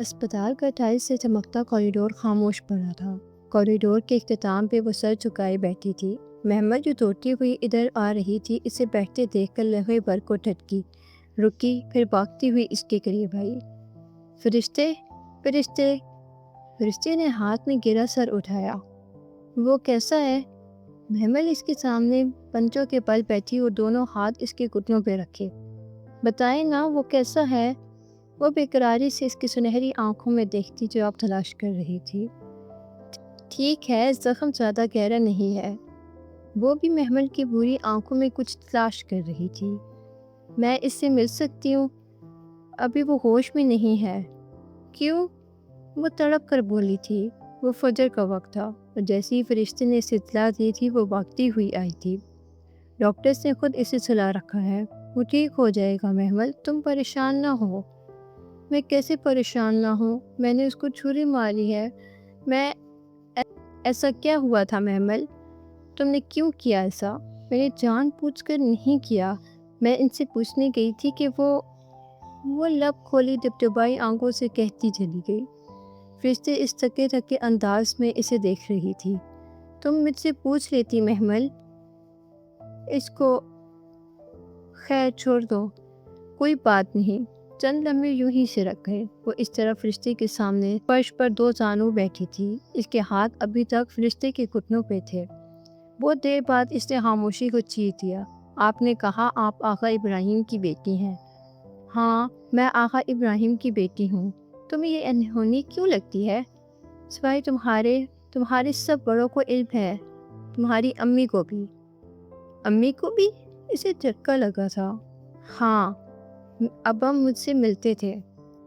اسپتال کا ٹائل سے چمکتا کوریڈور خاموش پڑا تھا۔ کوریڈور کے اختتام پہ وہ سر جھکائے بیٹھی تھی۔ محمد جو دوڑتی ہوئی ادھر آ رہی تھی، اسے بیٹھتے دیکھ کر لمحے بھر کو ٹھٹکی، رکی، پھر بھاگتی ہوئی اس کے قریب آئی۔ فرشتے، فرشتے، فرشتے نے ہاتھ میں گرا سر اٹھایا۔ وہ کیسا ہے؟ محمد اس کے سامنے پنچوں کے بل بیٹھی اور دونوں ہاتھ اس کے گھٹنوں پہ رکھے۔ بتائیں نا، وہ کیسا ہے؟ وہ بے قراری سے اس کی سنہری آنکھوں میں دیکھتی جواب تلاش کر رہی تھی۔ ٹھیک ہے، زخم زیادہ گہرا نہیں ہے۔ وہ بھی محمد کی بری آنکھوں میں کچھ تلاش کر رہی تھی۔ میں اس سے مل سکتی ہوں؟ ابھی وہ ہوش میں نہیں ہے۔ کیوں؟ وہ تڑپ کر بولی تھی۔ وہ فجر کا وقت تھا اور جیسے ہی فرشتے نے اسے اطلاع دی تھی وہ بھاگتی ہوئی آئی تھی۔ ڈاکٹرز نے خود اسے سلا رکھا ہے، وہ ٹھیک ہو جائے گا محمد، تم پریشان نہ ہو۔ میں کیسے پریشان نہ ہوں؟ میں نے اس کو چھری ماری ہے۔ میں ایسا کیا ہوا تھا محمد؟ تم نے کیوں کیا ایسا؟ میں نے جان بوجھ کر نہیں کیا۔ میں ان سے پوچھنے گئی تھی کہ وہ لب کھولی دبدبائی آنکھوں سے کہتی چلی گئی۔ فرشتے اس تھکے تھکے انداز میں اسے دیکھ رہی تھی۔ تم مجھ سے پوچھ لیتی محمد۔ اس کو خیر چھوڑ دو، کوئی بات نہیں۔ چند لمحے یوں ہی سے رکھ گئے۔ وہ اس طرح فرشتے کے سامنے فرش پر دو زانوں بیٹھی تھی۔ اس کے ہاتھ ابھی تک فرشتے کے گھٹنوں پہ تھے۔ بہت دیر بعد اس نے خاموشی کو چیر دیا۔ آپ نے کہا آپ آقا ابراہیم کی بیٹی ہیں؟ ہاں، میں آقا ابراہیم کی بیٹی ہوں۔ تمہیں یہ انہونی کیوں لگتی ہے؟ سوائے تمہارے سب بڑوں کو علم ہے، تمہاری امی کو بھی۔ امی کو بھی؟ اسے جھٹکا لگا تھا۔ ہاں، ابا مجھ سے ملتے تھے۔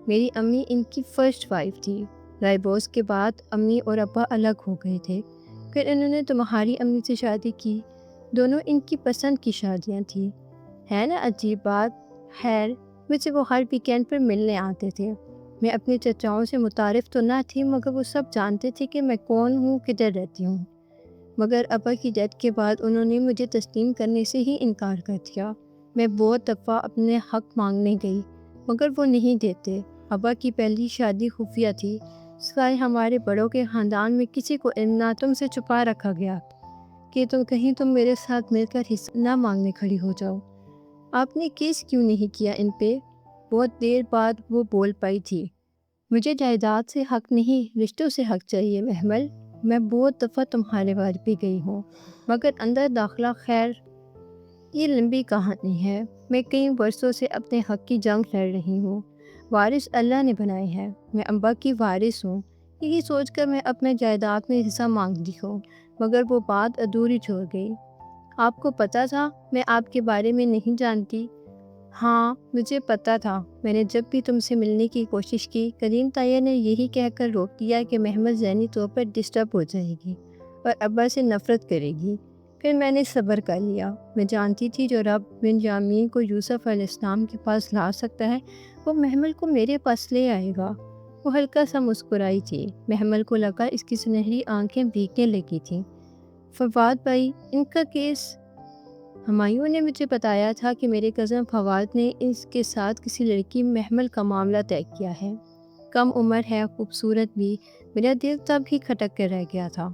میری امی ان کی فرسٹ وائف تھی۔ ڈائیورس کے بعد امی اور ابا الگ ہو گئے تھے، پھر انہوں نے تمہاری امی سے شادی کی۔ دونوں ان کی پسند کی شادیاں تھیں۔ ہے نا عجیب بات؟ خیر، مجھ سے وہ ہر ویکینڈ پر ملنے آتے تھے۔ میں اپنے چچاؤں سے متعارف تو نہ تھی، مگر وہ سب جانتے تھے کہ میں کون ہوں، کدھر رہتی ہوں۔ مگر ابا کی ڈیتھ کے بعد انہوں نے مجھے تسلیم کرنے سے ہی انکار کر دیا۔ میں بہت دفعہ اپنے حق مانگنے گئی، مگر وہ نہیں دیتے۔ ابا کی پہلی شادی خفیہ تھی، سوائے ہمارے بڑوں کے خاندان میں کسی کو علم نہ، تم سے چھپا رکھا گیا کہ تم میرے ساتھ مل کر حصہ نہ مانگنے کھڑی ہو جاؤ۔ آپ نے کیس کیوں نہیں کیا ان پہ؟ بہت دیر بعد وہ بول پائی تھی۔ مجھے جائیداد سے حق نہیں، رشتوں سے حق چاہیے محمل۔ میں بہت دفعہ تمہارے بار بھی گئی ہوں، مگر اندر داخلہ خیر، یہ لمبی کہانی ہے۔ میں کئی برسوں سے اپنے حق کی جنگ لڑ رہی ہوں۔ وارث اللہ نے بنائے ہیں، میں ابا کی وارث ہوں۔ یہی سوچ کر میں اپنے جائیداد میں حصہ مانگتی ہوں، مگر وہ بات ادھوری چھوڑ گئی۔ آپ کو پتہ تھا میں آپ کے بارے میں نہیں جانتی؟ ہاں، مجھے پتہ تھا۔ میں نے جب بھی تم سے ملنے کی کوشش کی، کریم طاہر نے یہی کہہ کر روک دیا کہ محمد ذہنی طور پر ڈسٹرب ہو جائے گی اور ابا سے نفرت کرے گی۔ پھر میں نے صبر کر لیا۔ میں جانتی تھی جو رب بنیامین کو یوسف علیہ السلام کے پاس لا سکتا ہے، وہ محمل کو میرے پاس لے آئے گا۔ وہ ہلکا سا مسکرائی تھی۔ محمل کو لگا اس کی سنہری آنکھیں بھیگنے لگی تھیں۔ فواد بھائی، ان کا کیس؟ ہمایوں نے مجھے بتایا تھا کہ میرے کزن فواد نے اس کے ساتھ کسی لڑکی محمل کا معاملہ طے کیا ہے۔ کم عمر ہے، خوبصورت بھی۔ میرا دل تب ہی کھٹک کر رہ گیا تھا،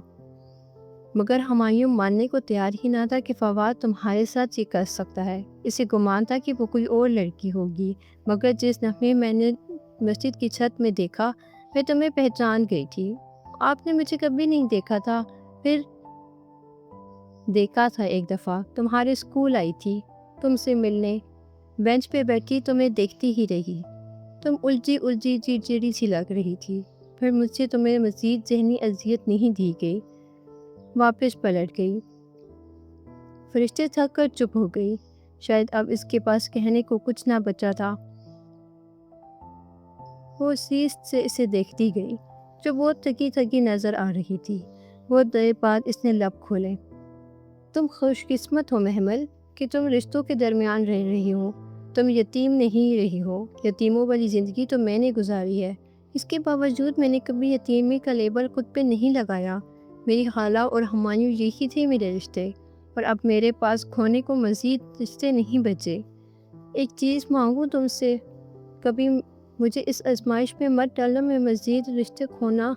مگر ہمایوں ماننے کو تیار ہی نہ تھا کہ فواد تمہارے ساتھ یہ کر سکتا ہے۔ اسے گمان تھا کہ وہ کوئی اور لڑکی ہوگی، مگر جس لمحے میں نے مسجد کی چھت میں دیکھا، میں تمہیں پہچان گئی تھی۔ آپ نے مجھے کبھی نہیں دیکھا تھا، پھر دیکھا تھا ایک دفعہ، تمہارے اسکول آئی تھی تم سے ملنے، بینچ پہ بیٹھی تمہیں دیکھتی ہی رہی۔ تم الجھی چڑچڑی سی لگ رہی تھی۔ پھر مجھ سے تمہیں مزید ذہنی اذیت نہیں دی گئی۔ واپس پلٹ گئی۔ فرشتے تھک کر چپ ہو گئی۔ شاید اب اس کے پاس کہنے کو کچھ نہ بچا تھا۔ وہ سیست سے اسے دیکھتی گئی، جو بہت تھکی نظر آ رہی تھی۔ بہت دیر بعد اس نے لب کھولے۔ تم خوش قسمت ہو محمل کہ تم رشتوں کے درمیان رہ رہی ہو۔ تم یتیم نہیں رہی ہو۔ یتیموں والی زندگی تو میں نے گزاری ہے۔ اس کے باوجود میں نے کبھی یتیمی کا لیبل خود پہ نہیں لگایا۔ میری خالہ اور ہمایوں یہی تھے میرے رشتے، اور اب میرے پاس کھونے کو مزید رشتے نہیں بچے۔ ایک چیز مانگوں تم سے؟ کبھی مجھے اس آزمائش میں مت ڈالو، میں مزید رشتے کھونا۔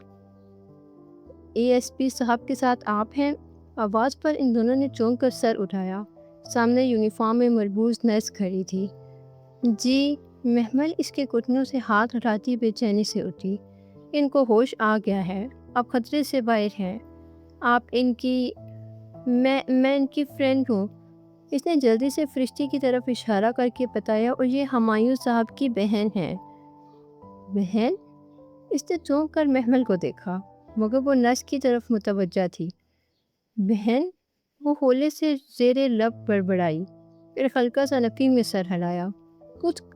ASP صاحب کے ساتھ آپ ہیں؟ آواز پر ان دونوں نے چونک کر سر اٹھایا۔ سامنے یونیفارم میں ملبوس نرس کھڑی تھی۔ جی، محمل اس کے گھٹنوں سے ہاتھ ہٹاتی بے چینی سے اٹھی۔ ان کو ہوش آ گیا ہے، آپ خطرے سے باہر ہیں۔ آپ ان کی میں ان کی فرینڈ ہوں۔ اس نے جلدی سے فرشتے کی طرف اشارہ کر کے بتایا، اور یہ ہمایوں صاحب کی بہن ہے۔ بہن؟ اس نے چونک کر محمل کو دیکھا، مگر وہ نرس کی طرف متوجہ تھی۔ بہن؟ وہ ہولے سے زیر لب بڑبڑائی، پھر ہلکا سا نفی میں سر ہلایا۔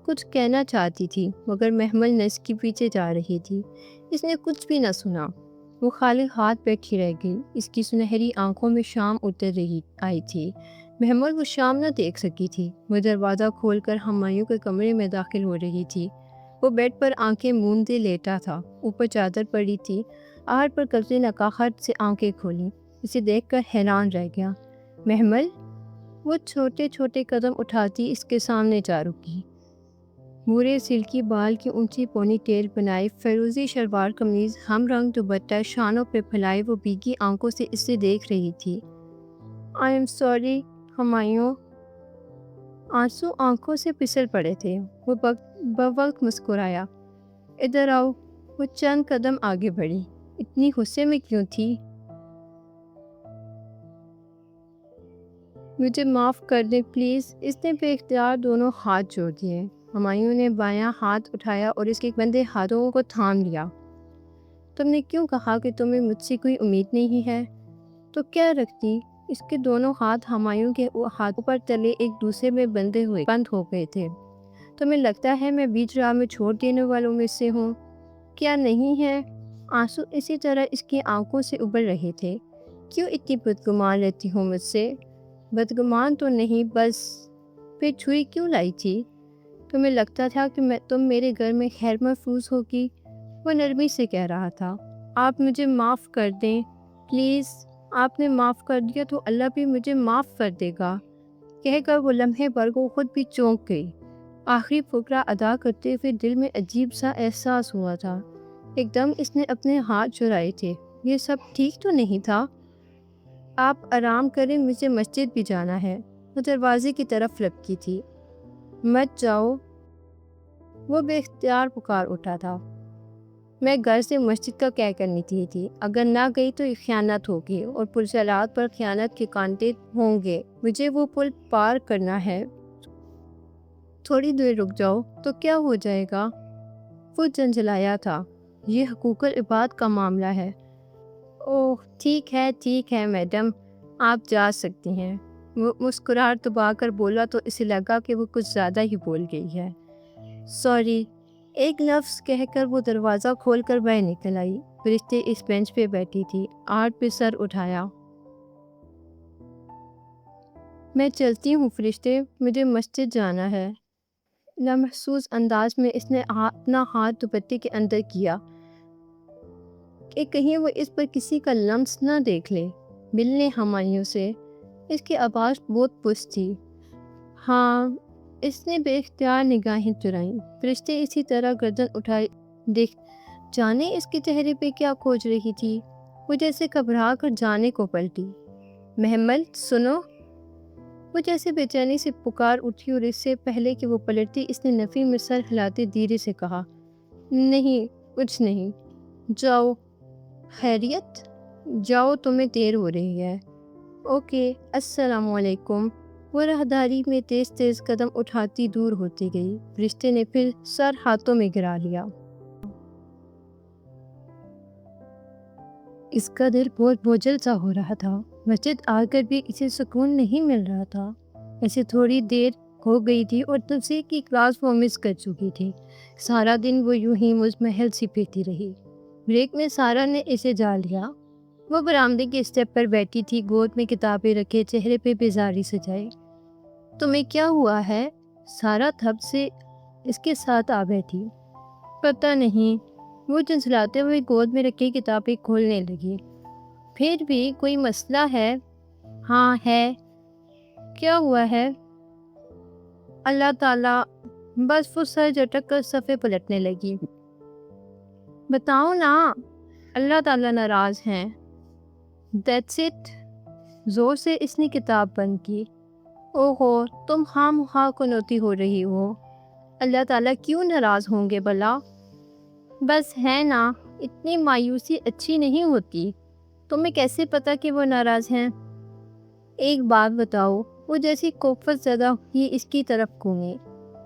کچھ کہنا چاہتی تھی، مگر محمل نرس کے پیچھے جا رہی تھی۔ اس نے کچھ بھی نہ سنا، وہ خالی ہاتھ بیٹھی رہ گئی۔ اس کی سنہری آنکھوں میں شام اتر رہی آئی تھی۔ محمل وہ شام نہ دیکھ سکی تھی۔ وہ دروازہ کھول کر ہمایوں کے کمرے میں داخل ہو رہی تھی۔ وہ بیڈ پر آنکھیں موندے لیٹا تھا، اوپر چادر پڑی تھی۔ آہٹ پر قبضے نقاہت سے آنکھیں کھولیں۔ اسے دیکھ کر حیران رہ گیا۔ محمل؟ وہ چھوٹے چھوٹے قدم اٹھاتی اس کے سامنے جا رکی۔ بھورے سلکی بال کی اونچی پونی ٹیل بنائی، فیروزی شلوار قمیض، ہم رنگ دوپٹہ شانوں پہ پھیلائے، وہ بھیگی آنکھوں سے اسے دیکھ رہی تھی۔ I am sorry Humayun. آنسو آنکھوں سے پھسل پڑے تھے۔ وہ بوقت مسکرایا۔ ادھر آؤ۔ وہ چند قدم آگے بڑھی۔ اتنی غصے میں کیوں تھی؟ مجھے معاف کر دیں پلیز۔ اس نے بے اختیار دونوں ہاتھ جوڑ دیے۔ ہمایوں نے بایاں ہاتھ اٹھایا اور اس کے بندے ہاتھوں کو تھام لیا۔ تم نے کیوں کہا کہ تمہیں مجھ سے کوئی امید نہیں ہے؟ تو کیا رکھتی؟ اس کے دونوں ہاتھ ہمایوں کے ہاتھوں پر تلے ایک دوسرے میں بند ہو گئے تھے۔ تمہیں لگتا ہے میں بیچ راہ میں چھوڑ دینے والوں میں سے ہوں؟ کیا نہیں ہے؟ آنسو اسی طرح اس کی آنکھوں سے ابل رہے تھے۔ کیوں اتنی بدگمان رہتی ہوں مجھ سے؟ بدگمان تو نہیں، بس پھر چھری کیوں لائی تھی؟ تمہیں لگتا تھا کہ تم میرے گھر میں خیر محفوظ ہوگی؟ وہ نرمی سے کہہ رہا تھا۔ آپ مجھے معاف کر دیں پلیز۔ آپ نے معاف کر دیا تو اللہ بھی مجھے معاف کر دے گا، کہہ کر وہ لمحے بھر کو خود بھی چونک گئی۔ آخری فقرہ ادا کرتے ہوئے دل میں عجیب سا احساس ہوا تھا۔ ایک دم اس نے اپنے ہاتھ چرائے تھے۔ یہ سب ٹھیک تو نہیں تھا؟ آپ آرام کریں، مجھے مسجد بھی جانا ہے۔ وہ دروازے کی طرف لپکی تھی۔ مت جاؤ، وہ بے اختیار پکار اٹھا تھا۔ میں گھر سے مسجد کا کیا کرنی تھی؟ اگر نہ گئی تو خیانت ہوگی، اور پرچلات پر خیانت کے کانٹے ہوں گے۔ مجھے وہ پل پار کرنا ہے۔ تھوڑی دیر رک جاؤ تو کیا ہو جائے گا؟ وہ جھنجھلایا تھا۔ یہ حقوق العباد کا معاملہ ہے۔ اوہ ٹھیک ہے میڈم، آپ جا سکتی ہیں۔ وہ مسکراہٹ دبا کر بولا تو اسے لگا کہ وہ کچھ زیادہ ہی بول گئی ہے۔ سوری، ایک لفظ کہہ کر وہ دروازہ کھول کر باہر نکل آئی۔ فرشتے اس بینچ پہ بیٹھی تھی، آہٹ پہ سر اٹھایا۔ میں چلتی ہوں فرشتے، مجھے مسجد جانا ہے۔ لامحسوس انداز میں اس نے اپنا ہاتھ دوپٹے کے اندر کیا کہ کہیں وہ اس پر کسی کا لمس نہ دیکھ لے۔ ملنے ہمایوں سے۔ اس کی آواز بہت پست تھی۔ ہاں، اس نے بے اختیار نگاہیں چرائیں۔ فرشتے اسی طرح گردن اٹھائے دیکھ جانے اس کے چہرے پہ کیا کھوج رہی تھی۔ وہ جیسے گھبرا کر جانے کو پلٹی۔ محمل سنو، وہ جیسے بے چینی سے پکار اٹھی، اور اس سے پہلے کہ وہ پلٹتی اس نے نفی میں سر ہلاتے دھیرے سے کہا، نہیں کچھ نہیں، جاؤ۔ خیریت؟ جاؤ، تمہیں دیر ہو رہی ہے۔ اوکے، السلام علیکم۔ وہ راہداری میں تیز تیز قدم اٹھاتی دور ہوتی گئی۔ فرشتے نے پھر سر ہاتھوں میں گرا لیا۔ اس کا دل بہت بوجھل سا ہو رہا تھا۔ مسجد آ کر بھی اسے سکون نہیں مل رہا تھا۔ ایسے تھوڑی دیر ہو گئی تھی اور تفسیر کی کلاس وہ مس کر چکی تھی۔ سارا دن وہ یوں ہی مزمحل سی پھرتی رہی۔ بریک میں سارا نے اسے جا لیا۔ وہ برآمدے کے اسٹیپ پر بیٹھی تھی، گود میں کتابیں رکھے، چہرے پہ بیزاری سجائے۔ تمہیں کیا ہوا ہے؟ سارا تھپ سے اس کے ساتھ آ بیٹھی۔ پتہ نہیں، وہ جھنجھلاتے ہوئے گود میں رکھی کتابیں کھولنے لگی۔ پھر بھی کوئی مسئلہ ہے؟ ہاں ہے۔ کیا ہوا ہے؟ اللہ تعالیٰ بس وہ سر جھٹک کر صفحے پلٹنے لگی۔ بتاؤ نا، اللہ تعالیٰ ناراض ہیں۔ That's it. زور سے اس نے کتاب بند کی۔ اوہو، تم خام خواہ کنوتی ہو رہی ہو۔ اللہ تعالیٰ کیوں ناراض ہوں گے بھلا؟ بس ہے نا، اتنی مایوسی اچھی نہیں ہوتی۔ تمہیں کیسے پتا کہ وہ ناراض ہیں؟ ایک بات بتاؤ، وہ جیسی کوفت زدہ ہی اس کی طرف گھومی۔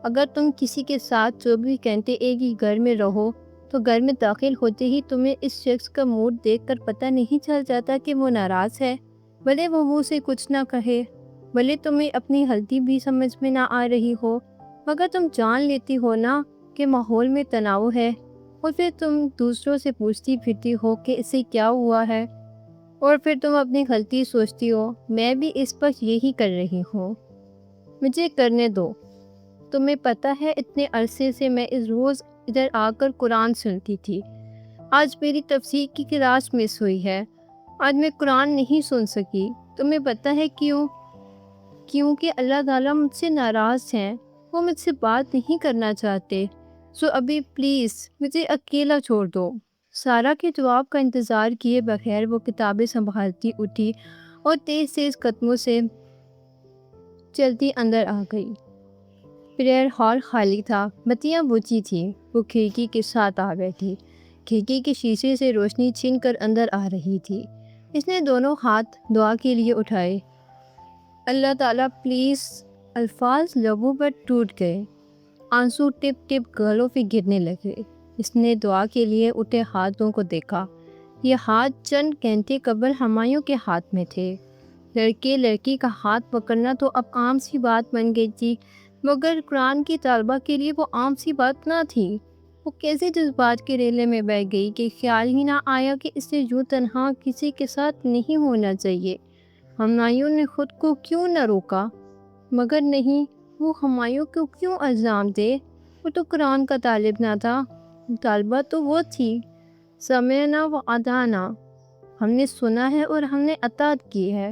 اگر تم کسی کے ساتھ 24 گھنٹے ایک ہی گھر میں رہو تو گھر میں داخل ہوتے ہی تمہیں اس شخص کا موڈ دیکھ کر پتہ نہیں چل جاتا کہ وہ ناراض ہے؟ بھلے وہ منہ سے کچھ نہ کہے، بھلے تمہیں اپنی غلطی بھی سمجھ میں نہ آ رہی ہو، مگر تم جان لیتی ہو نا کہ ماحول میں تناؤ ہے، اور پھر تم دوسروں سے پوچھتی پھرتی ہو کہ اسے کیا ہوا ہے، اور پھر تم اپنی غلطی سوچتی ہو۔ میں بھی اس پر یہی کر رہی ہوں۔ مجھے کرنے دو۔ تمہیں پتہ ہے اتنے عرصے سے میں اس روز ادھر آ کر قرآن سنتی تھی۔ آج میری تفسیر کی کلاس مس ہوئی ہے۔ آج میں قرآن نہیں سن سکی۔ تمہیں پتہ ہے کیوں؟ کیونکہ اللہ تعالیٰ مجھ سے ناراض ہیں۔ وہ مجھ سے بات نہیں کرنا چاہتے۔ سو ابھی پلیز مجھے اکیلا چھوڑ دو۔ سارا کے جواب کا انتظار کیے بغیر وہ کتابیں سنبھالتی اٹھی اور تیز تیز قدموں سے چلتی اندر آ گئی۔ پریئر ہال خالی تھا، بتیاں بجھی تھیں۔ وہ کھڑکی کے ساتھ آ بیٹھی۔ کھڑکی کے شیشے سے روشنی چھن کر اندر آ رہی تھی۔ اس نے دونوں ہاتھ دعا کے لیے اٹھائے۔ اللہ تعالیٰ پلیز۔ الفاظ لبوں پر ٹوٹ گئے۔ آنسو ٹپ ٹپ گالوں پہ گرنے لگے۔ اس نے دعا کے لیے اٹھے ہاتھوں کو دیکھا۔ یہ ہاتھ چند گھنٹے قبل ہمایوں کے ہاتھ میں تھے۔ لڑکے لڑکی کا ہاتھ پکڑنا تو اب عام سی بات بن گئی تھی، مگر قرآن کی طالبہ کے لیے وہ عام سی بات نہ تھی۔ وہ کیسے جذبات کے ریلے میں بہہ گئی کہ خیال ہی نہ آیا کہ اسے یوں تنہا کسی کے ساتھ نہیں ہونا چاہیے۔ ہمایوں نے خود کو کیوں نہ روکا؟ مگر نہیں، وہ ہمایوں کو کیوں الزام دے؟ وہ تو قرآن کا طالب نہ تھا، طالبہ تو وہ تھی۔ سمعنا و اطعنا، ہم نے سنا ہے اور ہم نے اطاعت کی ہے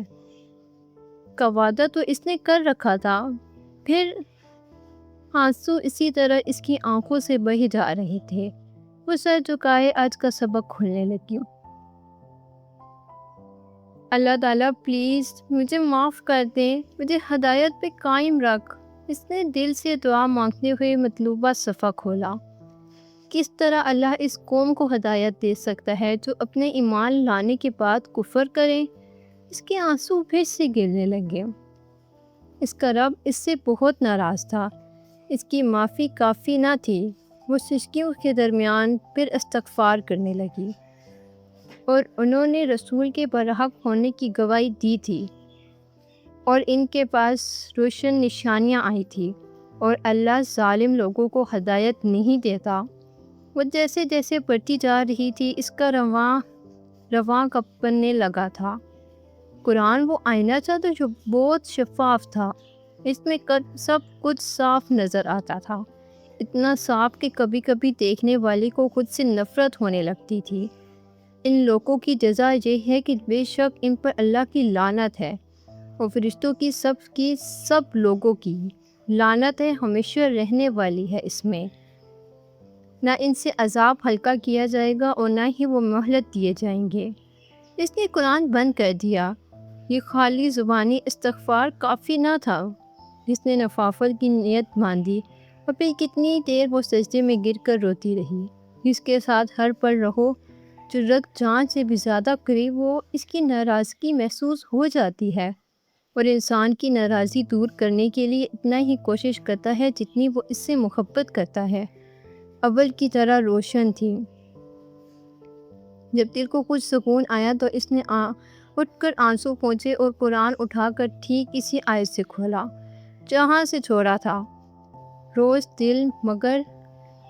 کا وعدہ تو اس نے کر رکھا تھا۔ پھر آنسو اسی طرح اس کی آنکھوں سے بہہ جا رہے تھے۔ وہ سر جھکائے آج کا سبق کھلنے لگی۔ اللہ تعالیٰ پلیز مجھے معاف کر دیں، مجھے ہدایت پہ قائم رکھ۔ اس نے دل سے دعا مانگتے ہوئے مطلوبہ صفحہ کھولا۔ کس طرح اللہ اس قوم کو ہدایت دے سکتا ہے جو اپنے ایمان لانے کے بعد کفر کریں؟ اس کے آنسو پھر سے گرنے لگے۔ اس کا رب اس سے بہت ناراض تھا۔ اس کی معافی کافی نہ تھی۔ وہ سسکیوں کے درمیان پھر استغفار کرنے لگی۔ اور انہوں نے رسول کے برحق ہونے کی گواہی دی تھی، اور ان کے پاس روشن نشانیاں آئی تھی، اور اللہ ظالم لوگوں کو ہدایت نہیں دیتا۔ وہ جیسے جیسے بڑھتی جا رہی تھی اس کا رواں کپنے لگا تھا۔ قرآن وہ آئینہ تھا جو بہت شفاف تھا۔ اس میں سب کچھ صاف نظر آتا تھا، اتنا صاف کہ کبھی کبھی دیکھنے والے کو خود سے نفرت ہونے لگتی تھی۔ ان لوگوں کی جزا یہ ہے کہ بے شک ان پر اللہ کی لعنت ہے، اور فرشتوں کی سب لوگوں کی لعنت ہے، ہمیشہ رہنے والی ہے۔ اس میں نہ ان سے عذاب ہلکا کیا جائے گا اور نہ ہی وہ مہلت دیے جائیں گے۔ اس نے قرآن بند کر دیا۔ یہ خالی زبانی استغفار کافی نہ تھا۔ جس نے نفافت کی نیت باندھی اور پھر کتنی دیر وہ سجدے میں گر کر روتی رہی۔ جس کے ساتھ ہر پل رہو، جو رگ جان سے بھی زیادہ قریب ہو، اس کی ناراضگی محسوس ہو جاتی ہے، اور انسان کی ناراضی دور کرنے کے لیے اتنا ہی کوشش کرتا ہے جتنی وہ اس سے محبت کرتا ہے۔ اول کی طرح روشن تھی۔ جب دل کو کچھ سکون آیا تو اس نے اٹھ کر آنسو پہنچے اور قرآن اٹھا کر ٹھیک اسی آیت سے کھولا جہاں سے چھوڑا تھا۔ روز دل، مگر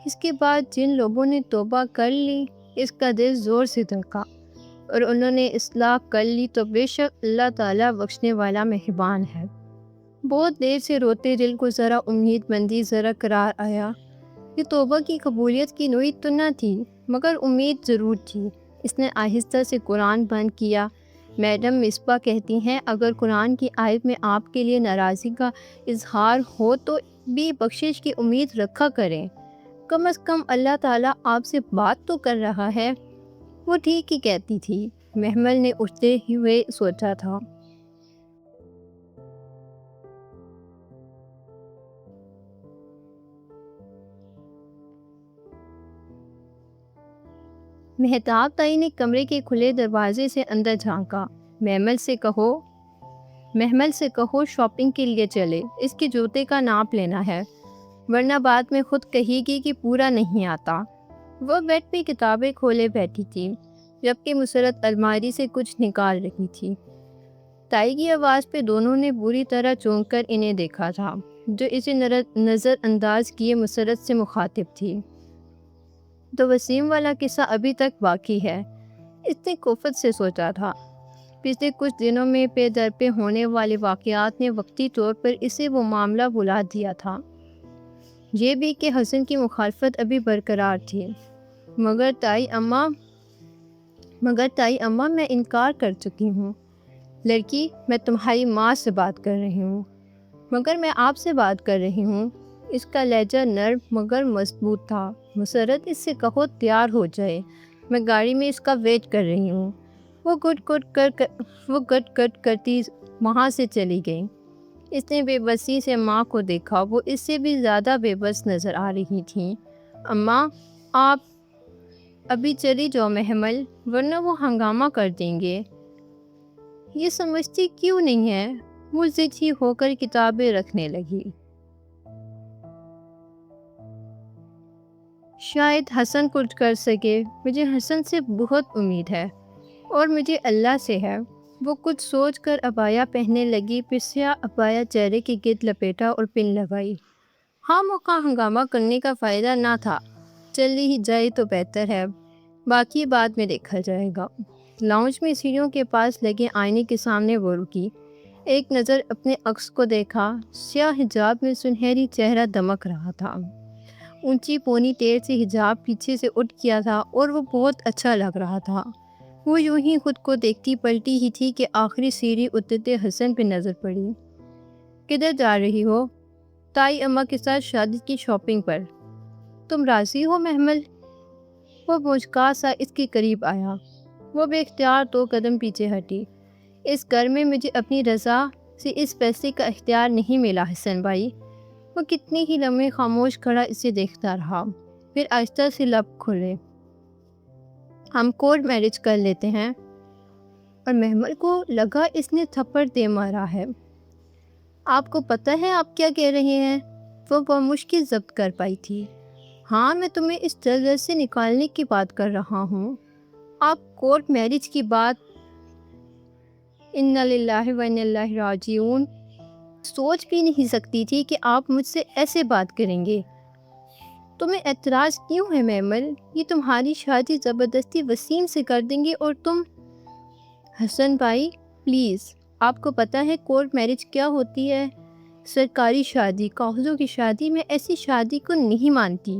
اس کے بعد جن لوگوں نے توبہ کر لی، اس کا دل زور سے دھڑکا، اور انہوں نے اصلاح کر لی تو بے شک اللہ تعالیٰ بخشنے والا مہربان ہے۔ بہت دیر سے روتے دل کو ذرا امید مندی، ذرا قرار آیا۔ یہ توبہ کی قبولیت کی نوید تو نہ تھی، مگر امید ضرور تھی۔ اس نے آہستہ سے قرآن بند کیا۔ میڈم مصباح کہتی ہیں اگر قرآن کی آیت میں آپ کے لیے ناراضی کا اظہار ہو تو بھی بخشش کی امید رکھا کریں، کم از کم اللہ تعالیٰ آپ سے بات تو کر رہا ہے۔ وہ ٹھیک ہی کہتی تھی، محمل نے اٹھتے ہوئے سوچا تھا۔ مہتاب تائی نے کمرے کے کھلے دروازے سے اندر جھانکا۔ محمل سے کہو شاپنگ کے لیے چلے، اس کے جوتے کا ناپ لینا ہے، ورنہ بعد میں خود کہے گی کہ پورا نہیں آتا۔ وہ بیڈ پہ کتابیں کھولے بیٹھی تھی، جبکہ مسرت الماری سے کچھ نکال رہی تھی۔ تائی کی آواز پہ دونوں نے بری طرح چونک کر انہیں دیکھا تھا، جو اسے نظر انداز کیے مسرت سے مخاطب تھی۔ تو وسیم والا قصہ ابھی تک باقی ہے، اس نے کوفت سے سوچا تھا۔ پچھلے کچھ دنوں میں پے در پہ ہونے والے واقعات نے وقتی طور پر اسے وہ معاملہ بھلا دیا تھا۔ یہ بھی کہ حسن کی مخالفت ابھی برقرار تھی۔ مگر تائی اماں میں انکار کر چکی ہوں۔ لڑکی، میں تمہاری ماں سے بات کر رہی ہوں، مگر میں آپ سے بات کر رہی ہوں۔ اس کا لہجہ نرم مگر مضبوط تھا۔ مسرت، اس سے کہو تیار ہو جائے، میں گاڑی میں اس کا ویٹ کر رہی ہوں۔ وہ گٹ گٹ کرتی وہاں سے چلی گئی۔ اس نے بے بسی سے ماں کو دیکھا، وہ اس سے بھی زیادہ بے بس نظر آ رہی تھیں۔ اماں، آپ ابھی چلی جاؤ محمل، ورنہ وہ ہنگامہ کر دیں گے۔ یہ سمجھتی کیوں نہیں ہے؟ وہ ضد ہی ہو کر کتابیں رکھنے لگی۔ شاید حسن کچھ کر سکے، مجھے حسن سے بہت امید ہے، اور مجھے اللہ سے ہے۔ وہ کچھ سوچ کر عبایا پہننے لگی، پھر سیاہ عبایا چہرے کے گرد لپیٹا اور پن لگائی۔ ہاں، موقع ہنگامہ کرنے کا فائدہ نہ تھا، چلی ہی جائے تو بہتر ہے، باقی بعد میں دیکھا جائے گا۔ لاؤنج میں سیڑھیوں کے پاس لگے آئینے کے سامنے وہ رکی، ایک نظر اپنے عکس کو دیکھا۔ سیاہ حجاب میں سنہری چہرہ دمک رہا تھا، اونچی پونی ٹیل سے حجاب پیچھے سے اٹھ گیا تھا اور وہ بہت اچھا لگ رہا تھا۔ وہ یوں ہی خود کو دیکھتی پلٹی ہی تھی کہ آخری سیڑھی اترتے حسن پہ نظر پڑی۔ کدھر جا رہی ہو؟ تائی اماں کے ساتھ شادی کی شاپنگ پر۔ تم راضی ہو محمل؟ وہ مسکا سا اس کے قریب آیا۔ وہ بے اختیار 2 قدم پیچھے ہٹی۔ اس گھر میں مجھے اپنی رضا سے اس فیصلے کا اختیار نہیں ملا حسن بھائی۔ وہ کتنی ہی لمحے خاموش کھڑا اسے دیکھتا رہا، پھر آہستہ سے لب کھولے۔ ہم کورٹ میرج کر لیتے ہیں۔ اور محمل کو لگا اس نے تھپڑ دے مارا ہے۔ آپ کو پتہ ہے آپ کیا کہہ رہے ہیں؟ وہ بمشکل ضبط کر پائی تھی۔ ہاں، میں تمہیں اس دلدل سے نکالنے کی بات کر رہا ہوں۔ آپ کورٹ میرج کی بات انا للہ و انا الیہ راجعون سوچ بھی نہیں سکتی تھی کہ آپ مجھ سے ایسے بات کریں گے۔ تمہیں اعتراض کیوں ہے محمل؟ یہ تمہاری شادی زبردستی وسیم سے کر دیں گے اور تم… حسن بھائی پلیز، آپ کو پتہ ہے کورٹ میرج کیا ہوتی ہے؟ سرکاری شادی، کاغذوں کی شادی۔ میں ایسی شادی کو نہیں مانتی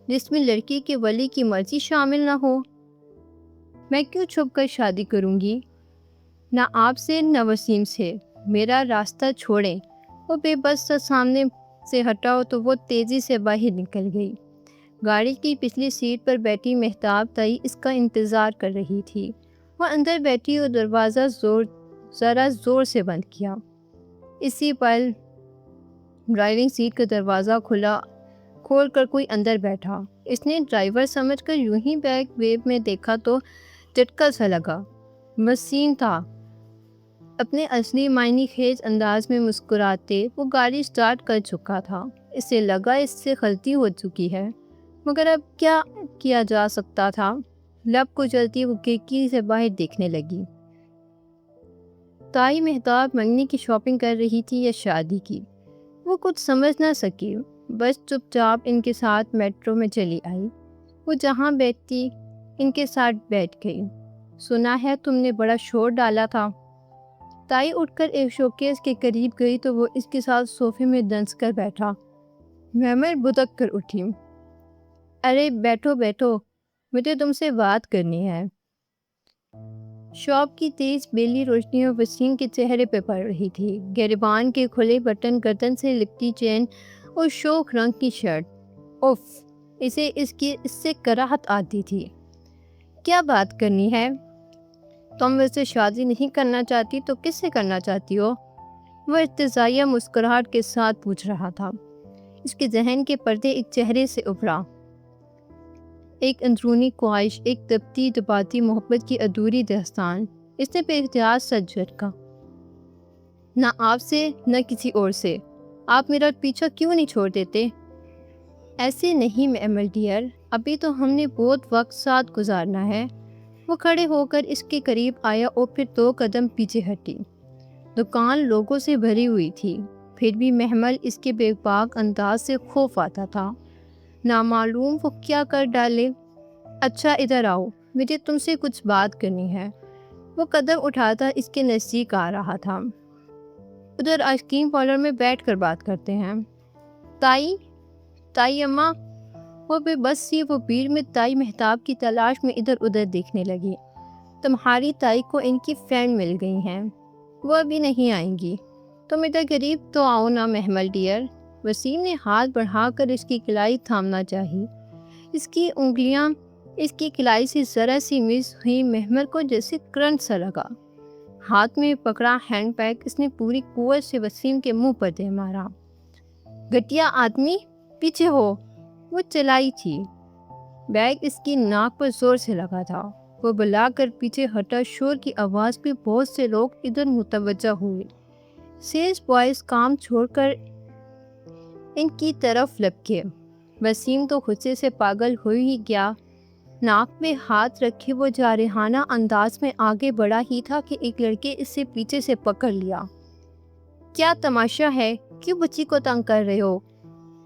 جس میں لڑکی کے ولی کی مرضی شامل نہ ہو۔ میں کیوں چھپ کر شادی کروں گی؟ نہ آپ سے نہ وسیم سے۔ میرا راستہ چھوڑیں۔ وہ بے بس سا سامنے سے ہٹا تو وہ تیزی سے باہر نکل گئی۔ گاڑی کی پچھلی سیٹ پر بیٹھی مہتاب تائی اس کا انتظار کر رہی تھی۔ وہ اندر بیٹھی اور دروازہ ذرا زور سے بند کیا۔ اسی پل ڈرائیونگ سیٹ کا دروازہ کھول کر کوئی اندر بیٹھا۔ اس نے ڈرائیور سمجھ کر یوں ہی بیک ویو میں دیکھا تو جھٹکا سا لگا۔ وسیم تھا، اپنے اصلی معنی خیز انداز میں مسکراتے۔ وہ گاڑی سٹارٹ کر چکا تھا۔ اسے لگا اس سے غلطی ہو چکی ہے، مگر اب کیا کیا جا سکتا تھا؟ لب کو جلتی وہ کھڑکی سے باہر دیکھنے لگی۔ تائی مہتاب منگنی کی شاپنگ کر رہی تھی یا شادی کی؟ وہ کچھ سمجھ نہ سکی، بس چپ چاپ ان کے ساتھ میٹرو میں چلی آئی۔ وہ جہاں بیٹھتی ان کے ساتھ بیٹھ گئی۔ سنا ہے تم نے بڑا شور ڈالا تھا۔ تائی اٹھ کر ایک شوکیس کے قریب گئی تو وہ اس کے ساتھ صوفے میں دنس کر بیٹھا۔ محمل بھدک کر اٹھی۔ ارے بیٹھو بیٹھو، مجھے تم سے بات کرنی ہے۔ شاپ کی تیز بیلی روشنیوں وسیم کے چہرے پہ پڑ رہی تھی۔ گریبان کے کھلے بٹن، گردن سے لپٹی چین اور شوخ رنگ کی شرٹ۔ اف، اسے اس سے کراہت آتی تھی۔ کیا بات کرنی ہے؟ تم ویسے شادی نہیں کرنا چاہتی تو کس سے کرنا چاہتی ہو؟ وہ ارتجاعیہ مسکراہٹ کے ساتھ پوچھ رہا تھا۔ اس کے ذہن کے پردے ایک چہرے سے ابھرا، ایک اندرونی خواہش، ایک دبتی دباتی محبت کی ادھوری داستان۔ اس نے بے اختیار سر جھٹکا۔ نہ آپ سے، نہ کسی اور سے۔ آپ میرا پیچھا کیوں نہیں چھوڑ دیتے؟ ایسے نہیں محمل ڈیئر، ابھی تو ہم نے بہت وقت ساتھ گزارنا ہے۔ وہ کھڑے ہو کر اس کے قریب آیا اور پھر 2 قدم پیچھے ہٹی۔ دکان لوگوں سے بھری ہوئی تھی، پھر بھی محمل اس کے بے باک انداز سے خوف آتا تھا۔ نامعلوم وہ کیا کر ڈالے۔ اچھا ادھر آؤ، مجھے تم سے کچھ بات کرنی ہے۔ وہ قدم اٹھاتا اس کے نزدیک آ رہا تھا۔ ادھر آئس کریم پارلر میں بیٹھ کر بات کرتے ہیں۔ تائی اماں، وہ بے بس سی وہ بھیڑ میں تائی مہتاب کی تلاش میں ادھر ادھر دیکھنے لگی۔ تمہاری تائی کو ان کی فرینڈ مل گئی ہیں، وہ ابھی نہیں آئیں گی۔ تم ادھر قریب تو آؤ نا محمل ڈیئر۔ وسیم نے ہاتھ بڑھا کر اس کی کلائی تھامنا چاہی۔ اس کی انگلیاں اس کی کلائی سے ذرا سی مس ہوئی۔ محمل کو جیسے کرنٹ سا لگا۔ ہاتھ میں پکڑا ہینڈ بیگ اس نے پوری قوت سے وسیم کے منہ پر دے مارا۔ گھٹیا آدمی، پیچھے ہو۔ وہ چلائی تھی۔ بیگ اس کی ناک پر زور سے لگا تھا۔ وہ بلا کر پیچھے ہٹا۔ شور کی آواز پہ بہت سے لوگ ادھر متوجہ ہوئے۔ سیلز بوائز کام چھوڑ کر ان کی طرف لپکے۔ وسیم تو غصے سے پاگل ہو ہی گیا۔ ناک پہ ہاتھ رکھے وہ جارحانہ انداز میں آگے بڑھا ہی تھا کہ ایک لڑکے اس سے پیچھے سے پکڑ لیا۔ کیا تماشا ہے؟ کیوں بچی کو تنگ کر رہے ہو؟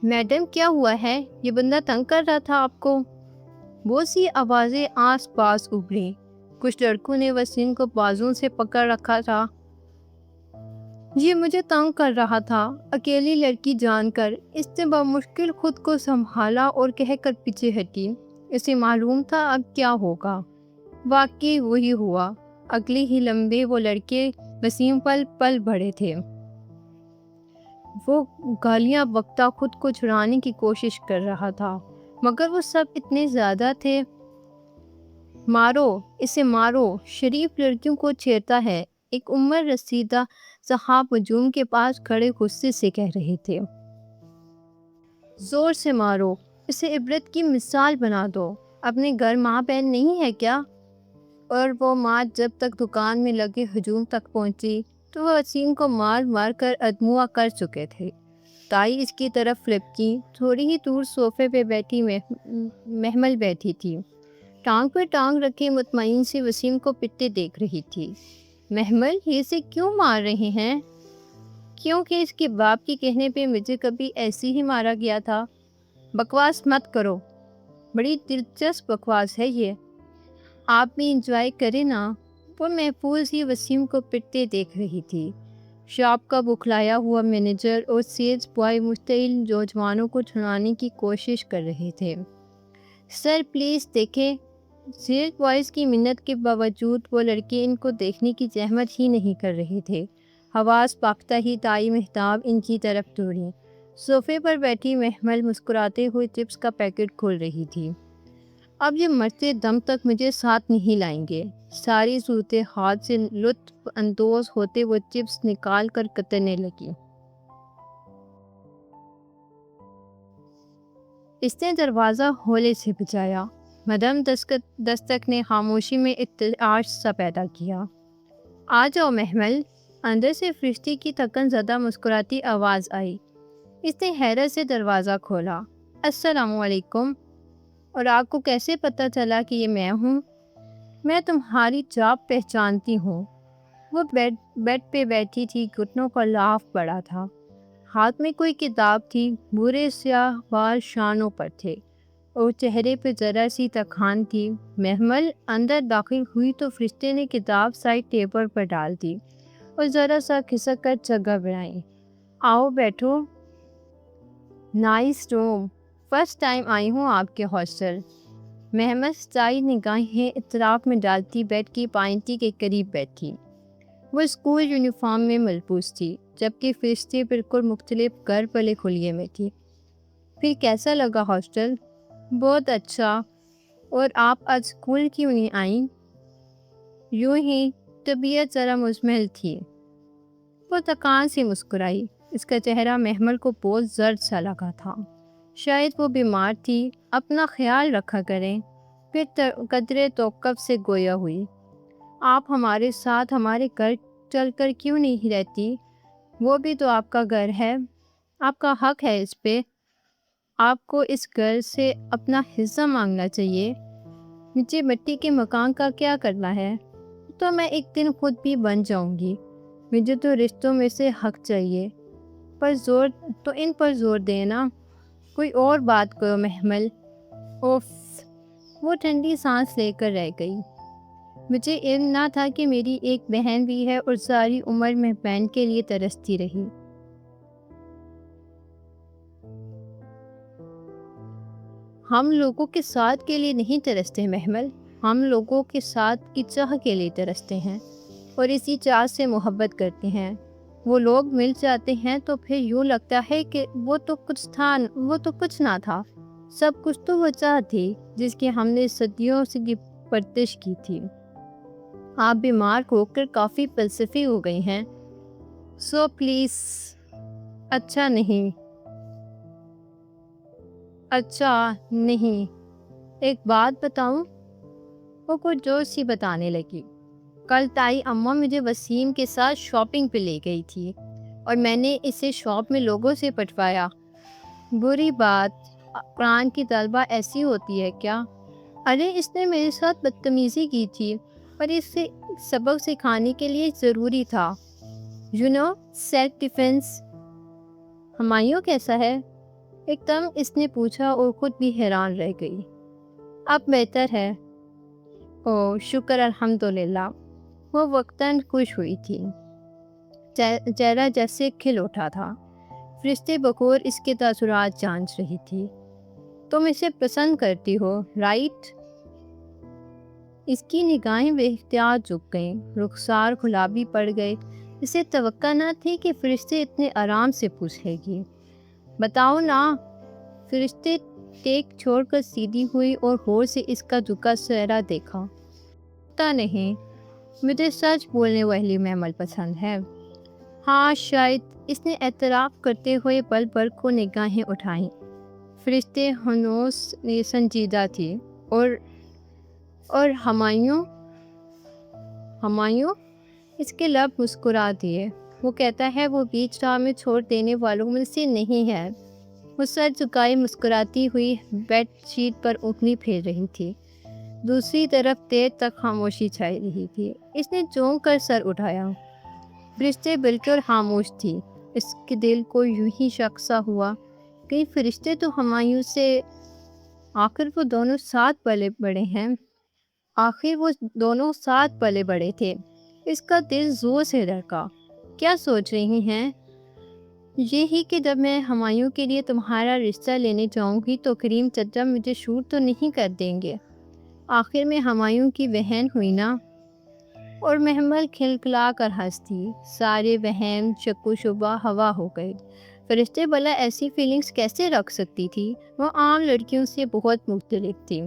میڈم کیا ہوا ہے؟ یہ بندہ تنگ کر رہا تھا آپ کو؟ بہت سی آوازیں آس پاس ابھریں۔ کچھ لڑکوں نے وسیم کو بازوں سے پکڑ رکھا تھا۔ یہ مجھے تنگ کر رہا تھا، اکیلی لڑکی جان کر۔ اس نے بمشکل خود کو سنبھالا اور کہہ کر پیچھے ہٹی۔ اسے معلوم تھا اب کیا ہوگا۔ واقعی وہی ہوا۔ اگلے ہی لمحے وہ لڑکے وسیم پل پل بڑھے تھے۔ وہ گالیاں بکتا خود کو چھڑانے کی کوشش کر رہا تھا، مگر وہ سب اتنے زیادہ تھے۔ مارو اسے، مارو، شریف لڑکیوں کو چھیڑتا ہے، ایک عمر رسیدہ صاحب ہجوم کے پاس کھڑے غصے سے کہہ رہے تھے۔ زور سے مارو، اسے عبرت کی مثال بنا دو۔ اپنے گھر ماں بہن نہیں ہے کیا؟ اور وہ ماں جب تک دکان میں لگے ہجوم تک پہنچی تو وہ وسیم کو مار مار کر ادموا کر چکے تھے۔ تائی اس کی طرف لپکی۔ تھوڑی ہی دور صوفے پہ بیٹھی محمل بیٹھی تھی، ٹانگ پہ ٹانگ رکھے مطمئن سے وسیم کو پٹتے دیکھ رہی تھی۔ محمل، یہ اسے کیوں مار رہے ہیں؟ کیونکہ اس کے باپ کے کہنے پہ مجھے کبھی ایسے ہی مارا گیا تھا۔ بکواس مت کرو، بڑی دلچسپ بکواس ہے یہ، آپ بھی انجوائے کریں نا۔ وہ محفوظ ہی وسیم کو پٹتے دیکھ رہی تھی۔ شاپ کا بکھلایا ہوا مینیجر اور سیلز بوائے مشتعل نوجوانوں کو چھڑانے کی کوشش کر رہے تھے۔ سر پلیز دیکھیں۔ سیلز بوائز کی منت کے باوجود وہ لڑکے ان کو دیکھنے کی زحمت ہی نہیں کر رہے تھے۔ حواس پاختہ ہی تائی مہتاب ان کی طرف دوڑی۔ صوفے پر بیٹھی محمل مسکراتے ہوئے چپس کا پیکٹ کھول رہی تھی۔ اب یہ مرتے دم تک مجھے ساتھ نہیں لائیں گے۔ ساری صورتحال سے لطف اندوز ہوتے وہ چپس نکال کر کترنے لگی۔ اس نے دروازہ ہولے سے بجایا۔ مدام دستک نے خاموشی میں ارتعاش سا پیدا کیا۔ آ جاؤ محمل۔ اندر سے فرشتے کی تھکن زدہ مسکراتی آواز آئی۔ اس نے حیرت سے دروازہ کھولا۔ السلام علیکم۔ اور آپ کو کیسے پتہ چلا کہ یہ میں ہوں؟ میں تمہاری چاپ پہچانتی ہوں۔ وہ بیڈ پہ بیٹھی تھی، گھٹنوں کا لاف پڑا تھا، ہاتھ میں کوئی کتاب تھی، بھورے سیاہ بال شانوں پر تھے اور چہرے پہ ذرا سی تکان تھی۔ محمل اندر داخل ہوئی تو فرشتے نے کتاب سائڈ ٹیبل پر ڈال دی اور ذرا سا کھسک کر جگہ بنائی۔ آؤ بیٹھو۔ Nice room, first time I ہوں آپ کے ہاسٹل۔ محمل سائی نگاہیں اطراف میں ڈالتی بیڈ کی پائنٹی کے قریب بیٹھی۔ وہ اسکول یونیفارم میں ملبوس تھی، جبکہ فرشتے بالکل مختلف گھر پلے کھلیے میں تھی۔ پھر کیسا لگا ہاسٹل؟ بہت اچھا۔ اور آپ آج اسکول کیوں نہیں آئیں؟ یوں ہی، طبیعت ذرا مزمل تھی۔ وہ تکان سے مسکرائی۔ اس کا چہرہ محمل کو بہت زرد سا لگا تھا۔ شاید وہ بیمار تھی، اپنا خیال رکھا کریں۔ پھر قدرے توقف سے گویا ہوئی۔ آپ ہمارے ساتھ ہمارے گھر چل کر کیوں نہیں رہتی؟ وہ بھی تو آپ کا گھر ہے، آپ کا حق ہے اس پہ۔ آپ کو اس گھر سے اپنا حصہ مانگنا چاہیے۔ مجھے مٹی کے مکان کا کیا کرنا ہے؟ تو میں ایک دن خود بھی بن جاؤں گی۔ مجھے تو رشتوں میں سے حق چاہیے، پر زور تو ان پر زور دینا۔ کوئی اور بات کرو محمل۔ اوف! وہ ٹھنڈی سانس لے کر رہ گئی۔ مجھے علم نہ تھا کہ میری ایک بہن بھی ہے اور ساری عمر میں بہن کے لیے ترستی رہی۔ ہم لوگوں کے ساتھ کے لیے نہیں ترستے محمل، ہم لوگوں کے ساتھ کی چاہ کے لیے ترستے ہیں اور اسی چاہ سے محبت کرتے ہیں۔ وہ لوگ مل جاتے ہیں تو پھر یوں لگتا ہے کہ وہ تو کچھ نہ تھا، سب کچھ تو وہ چاہ تھی جس کی ہم نے صدیوں سے پرورش کی تھی۔ آپ بیمار ہو کر کافی فلسفی ہو گئی ہیں، سو پلیز۔ اچھا نہیں، ایک بات بتاؤں؟ وہ کچھ جوش سی بتانے لگی۔ کل تائی اماں مجھے وسیم کے ساتھ شاپنگ پہ لے گئی تھی اور میں نے اسے شاپ میں لوگوں سے پٹوایا۔ بری بات، قرآن کی طالبہ ایسی ہوتی ہے کیا؟ ارے اس نے میرے ساتھ بدتمیزی کی تھی اور اسے سبق سکھانے کے لیے ضروری تھا۔ Self defence. ہمایوں کیسا ہے؟ ایک دم اس نے پوچھا اور خود بھی حیران رہ گئی۔ اب بہتر ہے۔ اوہ شکر، الحمدللہ۔ وہ وقتاً خوش ہوئی تھی، چہرہ جیسے کھل اٹھا تھا۔ فرشتے بخور اس کے تاثرات جانچ رہی تھی۔ تم اسے پسند کرتی ہو، رائٹ؟ اس کی نگاہیں بے اختیار جھک گئیں، رخسار گلابی پڑ گئے۔ اسے توقع نہ تھی کہ فرشتے اتنے آرام سے پوچھے گی۔ بتاؤ نا۔ فرشتے ٹیک چھوڑ کر سیدھی ہوئی اور غور سے اس کا جھکا چہرہ دیکھا۔ پتہ نہیں، مجھے سچ بولنے والی محمل پسند ہے۔ ہاں شاید، اس نے اعتراف کرتے ہوئے بل بل کو نگاہیں اٹھائیں۔ فرشتے ہنوز سنجیدہ تھی۔ اور ہمایوں؟ اس کے لب مسکرا دیے۔ وہ کہتا ہے وہ بیچ راہ میں چھوڑ دینے والوں میں سے نہیں ہے۔ وہ سر جھکائے مسکراتی ہوئی بیڈ شیٹ پر انگلی پھیر رہی تھی۔ دوسری طرف دیر تک خاموشی چھائی رہی تھی۔ اس نے چونک کر سر اٹھایا۔ فرشتے بالکل خاموش تھی۔ اس کے دل کو یوں ہی شک سا ہوا، کہیں فرشتے تو ہمایوں سے آخر وہ دونوں ساتھ پلے بڑے تھے۔ اس کا دل زور سے دھڑکا۔ کیا سوچ رہی ہیں؟ یہی کہ جب میں ہمایوں کے لیے تمہارا رشتہ لینے جاؤں گی تو کریم چچا مجھے شوٹ تو نہیں کر دیں گے؟ آخر میں ہمایوں کی بہن ہوئی نا۔ اور محمل کھلکھلا کر ہنس دی۔ سارے وہم، شک و شبہ ہوا ہو گئے۔ فرشتے بھلا ایسی فیلنگز کیسے رکھ سکتی تھی؟ وہ عام لڑکیوں سے بہت مختلف تھی۔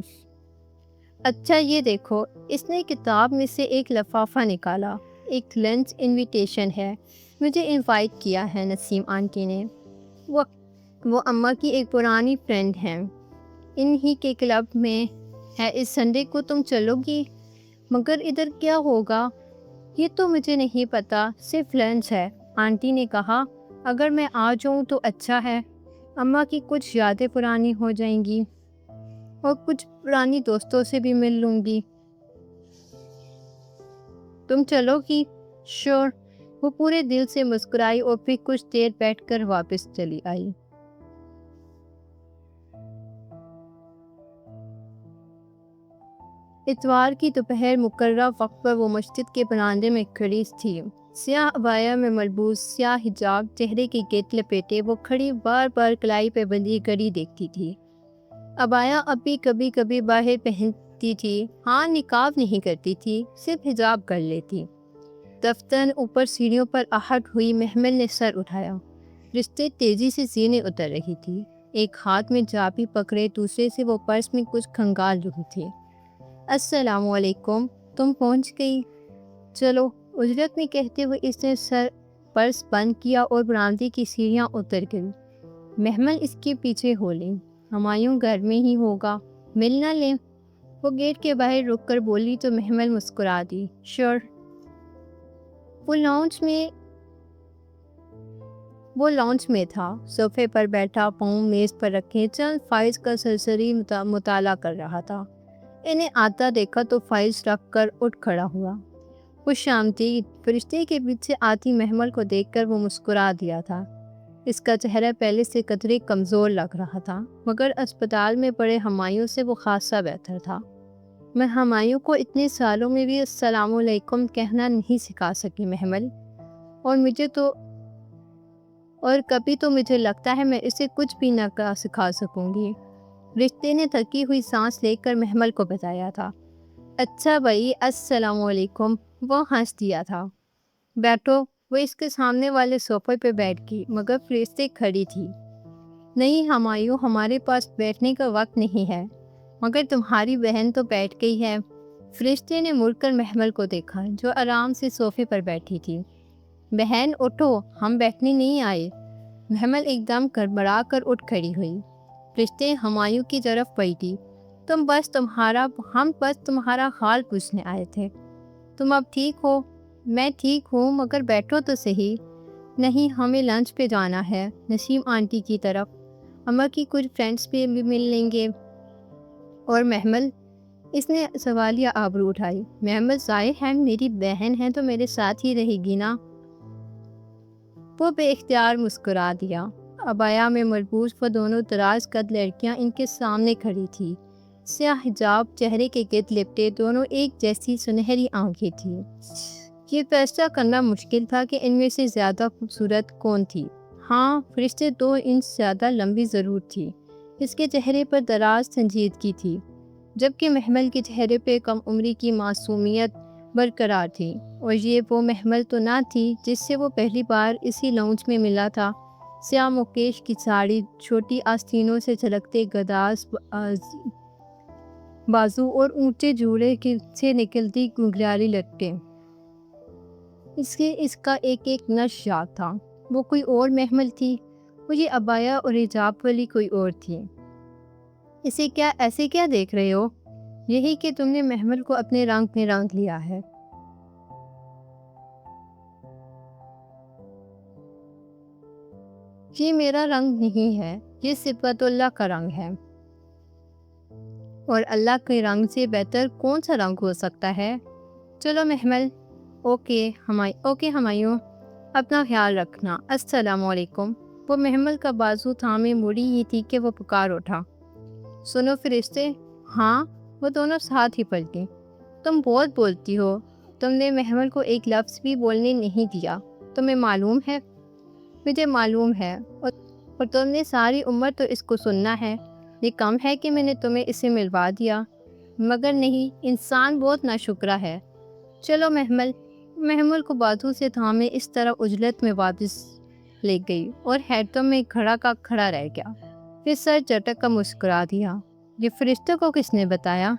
اچھا یہ دیکھو، اس نے کتاب میں سے ایک لفافہ نکالا۔ ایک لنچ انویٹیشن ہے، مجھے انوائٹ کیا ہے نسیم آنٹی نے۔ وہ اماں کی ایک پرانی فرینڈ ہیں، انہی کے کلب میں ہے۔ اس سنڈے کو تم چلو گی؟ مگر ادھر کیا ہوگا؟ یہ تو مجھے نہیں پتا، صرف لنچ ہے۔ آنٹی نے کہا اگر میں آ جاؤں تو اچھا ہے، اماں کی کچھ یادیں پرانی ہو جائیں گی اور کچھ پرانی دوستوں سے بھی مل لوں گی۔ تم چلو گی؟ شور۔ وہ پورے دل سے مسکرائی اور پھر کچھ دیر بیٹھ کر واپس چلی آئی۔ اتوار کی دوپہر مقررہ وقت پر وہ مسجد کے برانڈے میں کھڑی تھی۔ سیاہ عبایا میں ملبوس، سیاہ حجاب چہرے کی گرد لپیٹے وہ کھڑی بار بار کلائی پہ بندھی گھڑی دیکھتی تھی۔ عبایا اب بھی کبھی کبھی باہر پہنتی تھی، ہاں نقاب نہیں کرتی تھی، صرف حجاب کر لیتی۔ دفتر اوپر سیڑھیوں پر آہٹ ہوئی۔ محمل نے سر اٹھایا۔ رشتے تیزی سے زینے اتر رہی تھی۔ ایک ہاتھ میں چابی پکڑے دوسرے سے وہ پرس میں کچھ کھنگال رہی تھی۔ السلام علیکم، تم پہنچ گئی؟ چلو، اجرت میں کہتے ہوئے اس نے پرس بند کیا اور برآمدے کی سیڑھیاں اتر گئی۔ محمل اس کے پیچھے ہو لی۔ ہمایوں گھر میں ہی ہوگا، مل نہ لیں؟ وہ گیٹ کے باہر رک کر بولی تو محمل مسکرا دی۔ شور۔ وہ لانچ میں تھا، صوفے پر بیٹھا، پاؤں میز پر رکھے چند فائلز کا سرسری مطالعہ کر رہا تھا۔ انہیں آتا دیکھا تو فائلز رکھ کر اٹھ کھڑا ہوا۔ خوش آمدید۔ فرشتے کے پیچھے آتی محمل کو دیکھ کر وہ مسکرا دیا تھا۔ اس کا چہرہ پہلے سے قدرے کمزور لگ رہا تھا، مگر اسپتال میں پڑے ہمایوں سے وہ خاصا بہتر تھا۔ میں ہمایوں کو اتنے سالوں میں بھی السلام علیکم کہنا نہیں سکھا سکی محمل، اور کبھی تو مجھے لگتا ہے میں اسے کچھ بھی نہ سکھا سکوں گی۔ رشتے نے تھکی ہوئی سانس لے کر محمل کو بتایا تھا۔ اچھا بھائی، السلام علیکم۔ وہ ہنس دیا تھا۔ بیٹھو۔ وہ اس کے سامنے والے صوفے پہ بیٹھ گئی، مگر فرشتے کھڑی تھی۔ نہیں ہمایوں، ہمارے پاس بیٹھنے کا وقت نہیں ہے، مگر تمہاری بہن تو بیٹھ گئی ہے۔ فرشتے نے مڑ کر محمل کو دیکھا جو آرام سے صوفے پر بیٹھی تھی۔ بہن اٹھو، ہم بیٹھنے نہیں آئے۔ محمل ایک دم گڑبڑا کر اٹھ کھڑی ہوئی۔ فرشتے ہمایوں کی طرف پلٹی۔ ہم بس تمہارا حال پوچھنے آئے تھے۔ تم اب ٹھیک ہو؟ میں ٹھیک ہوں، مگر بیٹھو تو صحیح۔ نہیں، ہمیں لنچ پہ جانا ہے، نسیم آنٹی کی طرف۔ اماں کی کچھ فرینڈس بھی مل لیں گے۔ اور محمل؟ اس نے سوالیہ آبرو اٹھائی۔ محمل ظاہر ہے میری بہن ہے تو میرے ساتھ ہی رہے گی نا۔ وہ بے اختیار مسکرا دیا۔ عبایا میں ملبوس وہ دونوں دراز قد لڑکیاں ان کے سامنے کھڑی تھی۔ سیاہ حجاب چہرے کے گرد لپٹے، دونوں ایک جیسی سنہری آنکھیں تھیں۔ یہ فیصلہ کرنا مشکل تھا کہ ان میں سے زیادہ خوبصورت کون تھی۔ ہاں، فرشتے 2 انچ زیادہ لمبی ضرور تھی۔ اس کے چہرے پر دراز سنجیدگی تھی، جبکہ محمل کے چہرے پہ کم عمری کی معصومیت برقرار تھی۔ اور یہ وہ محمل تو نہ تھی جس سے وہ پہلی بار اسی لاؤنج میں ملا تھا۔ سیاہ مکیش کی ساڑی، چھوٹی آستینوں سے جھلکتے گداز بازو اور اونچے جوڑے سے نکلتی گھگریالی لٹیں۔ اس کا ایک نقش یاد تھا۔ وہ کوئی اور محمل تھی، وہ یہ عبایا اور حجاب والی کوئی اور تھی۔ ایسے کیا دیکھ رہے ہو؟ یہی کہ تم نے محمل کو اپنے رنگ میں رنگ لیا ہے۔ یہ میرا رنگ نہیں ہے، یہ صفت اللہ کا رنگ ہے۔ اور اللہ کے رنگ سے بہتر کون سا رنگ ہو سکتا ہے؟ چلو محمل۔ اوکے ہمایوں، اپنا خیال رکھنا۔ السلام علیکم۔ وہ محمل کا بازو تھامے مڑی ہی تھی کہ وہ پکار اٹھا۔ سنو فرشتے۔ ہاں؟ وہ دونوں ساتھ ہی پلٹیں۔ تم بہت بولتی ہو۔ تم نے محمل کو ایک لفظ بھی بولنے نہیں دیا۔ تمہیں معلوم ہے؟ مجھے معلوم ہے، اور تم نے ساری عمر تو اس کو سننا ہے۔ یہ کم ہے کہ میں نے تمہیں اسے ملوا دیا، مگر نہیں، انسان بہت ناشکرا ہے۔ چلو محمل کو بازو سے تھامے اس طرح عجلت میں واپس لے گئی اور حیرتوں میں کھڑا رہ گیا۔ پھر سر جھٹک کر مسکرا دیا۔ یہ فرشتوں کو کس نے بتایا؟